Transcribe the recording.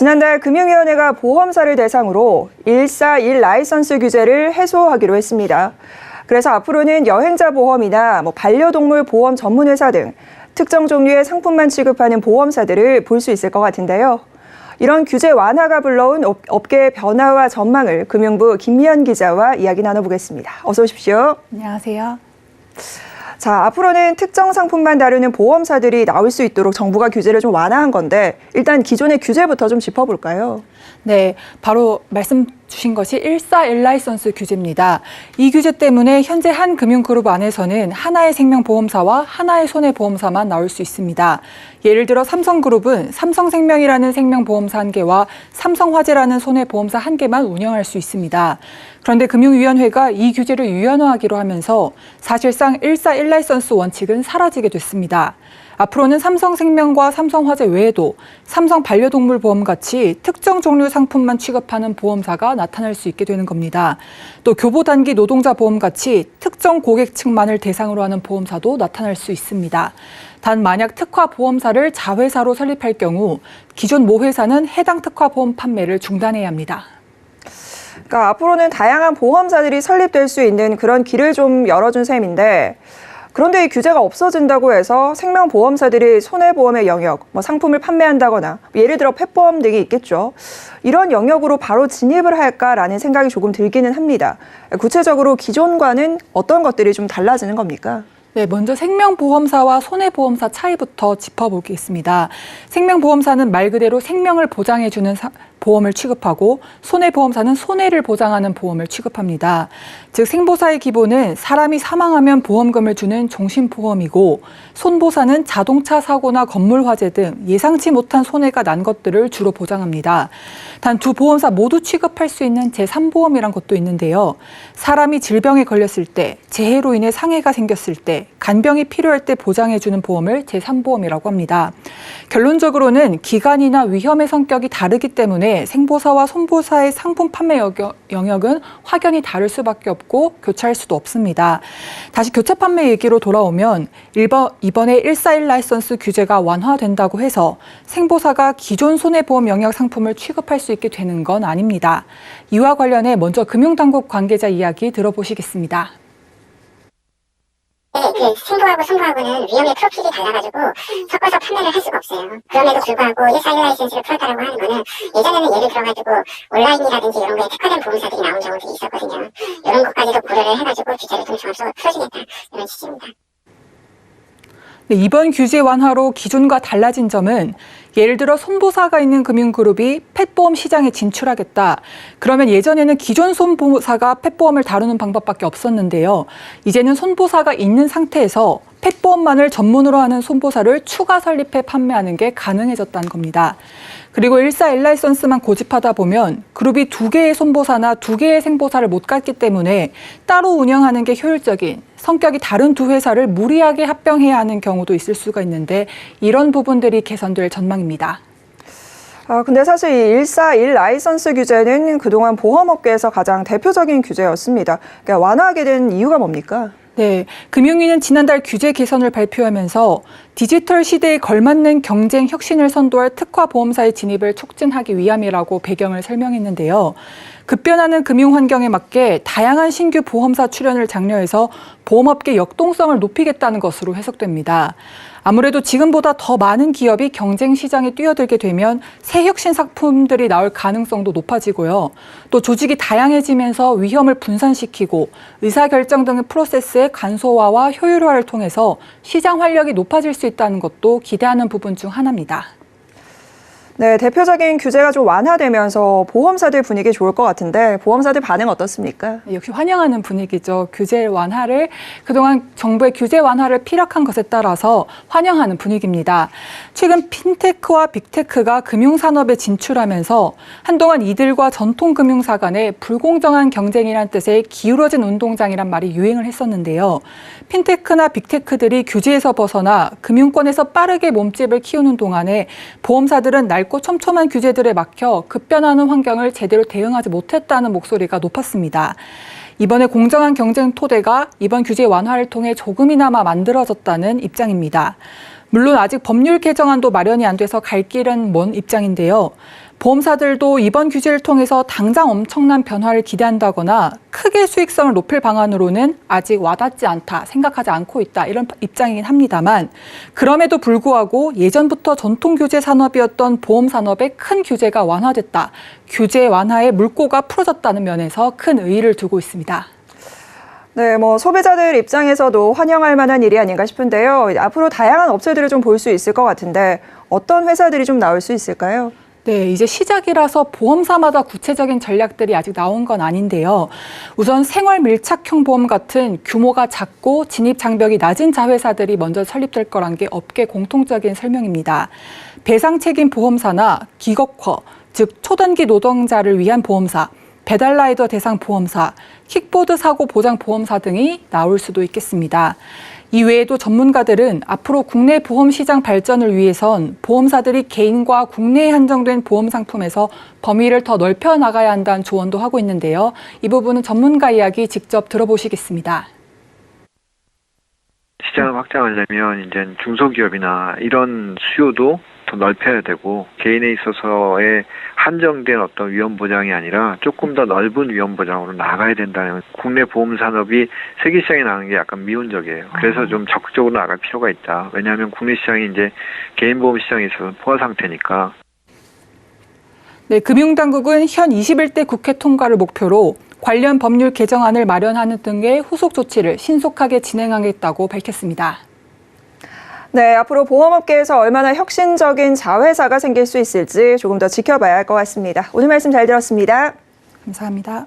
지난달 금융위원회가 보험사를 대상으로 141 라이선스 규제를 해소하기로 했습니다. 그래서 앞으로는 여행자 보험이나 반려동물 보험 전문 회사 등 특정 종류의 상품만 취급하는 보험사들을 볼 수 있을 것 같은데요. 이런 규제 완화가 불러온 업계의 변화와 전망을 금융부 김미연 기자와 이야기 나눠보겠습니다. 어서 오십시오. 안녕하세요. 자, 앞으로는 특정 상품만 다루는 보험사들이 나올 수 있도록 정부가 규제를 좀 완화한 건데 일단 기존의 규제부터 좀 짚어볼까요? 네, 바로 말씀 주신 것이 141 라이선스 규제입니다. 이 규제 때문에 현재 한 금융그룹 안에서는 하나의 생명보험사와 하나의 손해보험사만 나올 수 있습니다. 예를 들어 삼성그룹은 삼성생명이라는 생명보험사 1개와 삼성화재라는 손해보험사 1개만 운영할 수 있습니다. 그런데 금융위원회가 이 규제를 유연화하기로 하면서 사실상 141 라이선스 원칙은 사라지게 됐습니다. 앞으로는 삼성생명과 삼성화재 외에도 삼성 반려동물 보험 같이 특정 종류 상품만 취급하는 보험사가 나타날 수 있게 되는 겁니다. 또 교보단기 노동자 보험 같이 특정 고객층만을 대상으로 하는 보험사도 나타날 수 있습니다. 단 만약 특화 보험사를 자회사로 설립할 경우 기존 모 회사는 해당 특화 보험 판매를 중단해야 합니다. 그러니까 앞으로는 다양한 보험사들이 설립될 수 있는 그런 길을 좀 열어준 셈인데 그런데 이 규제가 없어진다고 해서 생명보험사들이 손해보험의 영역, 상품을 판매한다거나 예를 들어 펫보험 등이 있겠죠. 이런 영역으로 바로 진입을 할까라는 생각이 조금 들기는 합니다. 구체적으로 기존과는 어떤 것들이 좀 달라지는 겁니까? 네, 먼저 생명보험사와 손해보험사 차이부터 짚어보겠습니다. 생명보험사는 말 그대로 생명을 보장해주는 보험을 취급하고 손해보험사는 손해를 보장하는 보험을 취급합니다. 즉 생보사의 기본은 사람이 사망하면 보험금을 주는 종신보험이고 손보사는 자동차 사고나 건물 화재 등 예상치 못한 손해가 난 것들을 주로 보장합니다. 단 두 보험사 모두 취급할 수 있는 제3보험이란 것도 있는데요. 사람이 질병에 걸렸을 때, 재해로 인해 상해가 생겼을 때, 간병이 필요할 때 보장해주는 보험을 제3보험이라고 합니다. 결론적으로는 기간이나 위험의 성격이 다르기 때문에 생보사와 손보사의 상품 판매 영역은 확연히 다를 수밖에 없고 교차할 수도 없습니다. 다시 교차 판매 얘기로 돌아오면 이번에 141 라이선스 규제가 완화된다고 해서 생보사가 기존 손해보험 영역 상품을 취급할 수 있게 되는 건 아닙니다. 이와 관련해 먼저 금융당국 관계자 이야기 들어보시겠습니다. 생보하고 손보하고는 위험의 프로필이 달라가지고 섞어서 판매를 할 수가 없어요. 그럼에도 불구하고 141 라이선스를 풀었다라고 하는 거는 예전에는 예를 들어가지고 온라인이라든지 이런 거에 특화된 보험사들이 나온 경우들이 있었거든요. 이런 것까지도 고려를 해가지고 규제를 좀 종합적으로 풀어주겠다 이런 취지입니다. 네, 이번 규제 완화로 기존과 달라진 점은 예를 들어 손보사가 있는 금융그룹이 펫보험 시장에 진출하겠다. 그러면 예전에는 기존 손보사가 펫보험을 다루는 방법밖에 없었는데요. 이제는 손보사가 있는 상태에서 펫보험만을 전문으로 하는 손보사를 추가 설립해 판매하는 게 가능해졌다는 겁니다. 그리고 141 라이선스만 고집하다 보면 그룹이 2개의 손보사나 2개의 생보사를 못 갖기 때문에 따로 운영하는 게 효율적인 성격이 다른 두 회사를 무리하게 합병해야 하는 경우도 있을 수가 있는데 이런 부분들이 개선될 전망입니다. 근데 사실 이 141 라이선스 규제는 그동안 보험업계에서 가장 대표적인 규제였습니다. 그러니까 완화하게 된 이유가 뭡니까? 네, 금융위는 지난달 규제 개선을 발표하면서 디지털 시대에 걸맞는 경쟁 혁신을 선도할 특화 보험사의 진입을 촉진하기 위함이라고 배경을 설명했는데요. 급변하는 금융 환경에 맞게 다양한 신규 보험사 출연을 장려해서 보험업계 역동성을 높이겠다는 것으로 해석됩니다. 아무래도 지금보다 더 많은 기업이 경쟁 시장에 뛰어들게 되면 새 혁신 상품들이 나올 가능성도 높아지고요. 또 조직이 다양해지면서 위험을 분산시키고 의사결정 등의 프로세스의 간소화와 효율화를 통해서 시장 활력이 높아질 수 있다는 것도 기대하는 부분 중 하나입니다. 네, 대표적인 규제가 좀 완화되면서 보험사들 분위기 좋을 것 같은데 보험사들 반응 어떻습니까? 역시 환영하는 분위기죠. 규제 완화를 그동안 정부의 규제 완화를 피력한 것에 따라서 환영하는 분위기입니다. 최근 핀테크와 빅테크가 금융산업에 진출하면서 한동안 이들과 전통금융사 간의 불공정한 경쟁이란 뜻의 기울어진 운동장이란 말이 유행을 했었는데요. 핀테크나 빅테크들이 규제에서 벗어나 금융권에서 빠르게 몸집을 키우는 동안에 보험사들은 낡고 촘촘한 규제들에 막혀 급변하는 환경을 제대로 대응하지 못했다는 목소리가 높았습니다. 이번에 공정한 경쟁 토대가 이번 규제 완화를 통해 조금이나마 만들어졌다는 입장입니다. 물론 아직 법률 개정안도 마련이 안 돼서 갈 길은 먼 입장인데요. 보험사들도 이번 규제를 통해서 당장 엄청난 변화를 기대한다거나 크게 수익성을 높일 방안으로는 아직 와닿지 않다, 생각하지 않고 있다 이런 입장이긴 합니다만 그럼에도 불구하고 예전부터 전통 규제 산업이었던 보험 산업에 큰 규제가 완화됐다, 규제 완화의 물꼬가 풀어졌다는 면에서 큰 의의를 두고 있습니다. 네, 소비자들 입장에서도 환영할 만한 일이 아닌가 싶은데요. 앞으로 다양한 업체들을 좀 볼 수 있을 것 같은데 어떤 회사들이 좀 나올 수 있을까요? 네, 이제 시작이라서 보험사마다 구체적인 전략들이 아직 나온 건 아닌데요. 우선 생활 밀착형 보험 같은 규모가 작고 진입 장벽이 낮은 자회사들이 먼저 설립될 거란 게 업계 공통적인 설명입니다. 배상 책임 보험사나 기거커, 즉 초단기 노동자를 위한 보험사, 배달라이더 대상 보험사, 킥보드 사고 보장 보험사 등이 나올 수도 있겠습니다. 이외에도 전문가들은 앞으로 국내 보험 시장 발전을 위해선 보험사들이 개인과 국내에 한정된 보험 상품에서 범위를 더 넓혀 나가야 한다는 조언도 하고 있는데요. 이 부분은 전문가 이야기 직접 들어보시겠습니다. 시장을 확장하려면 이제 중소기업이나 이런 수요도 더 넓혀야 되고 개인에 있어서의 한정된 어떤 위험 보장이 아니라 조금 더 넓은 위험 보장으로 나가야 된다는 국내 보험 산업이 세계 시장에 나가는 게 약간 미온적이에요. 그래서 좀 적극적으로 나갈 필요가 있다. 왜냐하면 국내 시장이 이제 개인 보험 시장에 있어서 포화 상태니까. 네, 금융당국은 현 21대 국회 통과를 목표로 관련 법률 개정안을 마련하는 등의 후속 조치를 신속하게 진행하겠다고 밝혔습니다. 네, 앞으로 보험업계에서 얼마나 혁신적인 자회사가 생길 수 있을지 조금 더 지켜봐야 할 것 같습니다. 오늘 말씀 잘 들었습니다. 감사합니다.